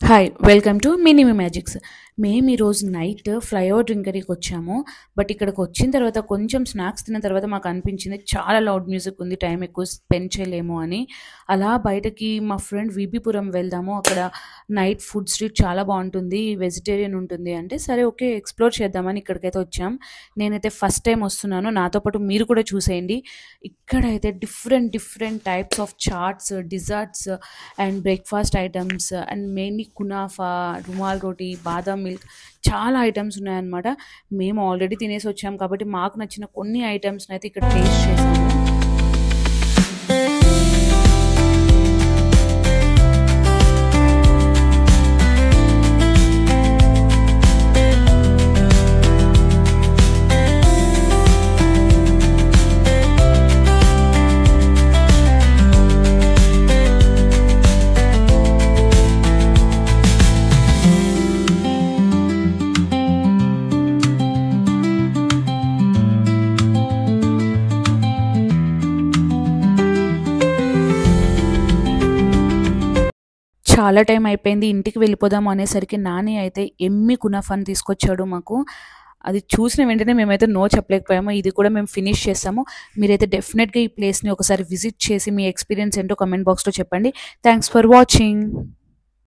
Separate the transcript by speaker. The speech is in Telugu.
Speaker 1: Hi welcome to Minimi Magics. మేము ఈరోజు నైట్ ఫ్లైఓవర్ డ్రింకరీకి వచ్చాము. బట్ ఇక్కడికి వచ్చిన తర్వాత కొంచెం స్నాక్స్ తిన్న తర్వాత మాకు అనిపించింది చాలా లౌడ్ మ్యూజిక్ ఉంది, టైం ఎక్కువ స్పెండ్ చేయలేము అని. అలా బయటకి మా ఫ్రెండ్ విబిపురం వెళ్దాము, అక్కడ నైట్ ఫుడ్ స్ట్రీట్ చాలా బాగుంటుంది, వెజిటేరియన్ ఉంటుంది అంటే సరే ఓకే ఎక్స్ప్లోర్ చేద్దామని ఇక్కడికైతే వచ్చాం. నేనైతే ఫస్ట్ టైం వస్తున్నాను, నాతో పాటు మీరు కూడా చూసేయండి. ఇక్కడైతే different types of chats, desserts and breakfast items and mainly కునాఫా, రుమాల్ రోటీ, బాదం మిల్క్ చాలా ఐటమ్స్ ఉన్నాయన్నమాట. మేము ఆల్రెడీ తినేసి వచ్చాము కాబట్టి మాకు నచ్చిన కొన్ని ఐటమ్స్ని అయితే ఇక్కడ టేస్ట్ చేసాము. చాలా టైం అయిపోయింది, ఇంటికి వెళ్ళిపోదాం అనేసరికి నాని అయితే ఎమ్మి కునాఫాని తీసుకొచ్చాడు మాకు. అది చూసిన వెంటనే మేమైతే నో చెప్పలేకపోయాము. ఇది కూడా మేము ఫినిష్ చేస్తాము. మీరైతే డెఫినెట్గా ఈ ప్లేస్ని ఒకసారి విజిట్ చేసి మీ ఎక్స్పీరియన్స్ ఏంటో కమెంట్ బాక్స్లో చెప్పండి. Thanks for watching.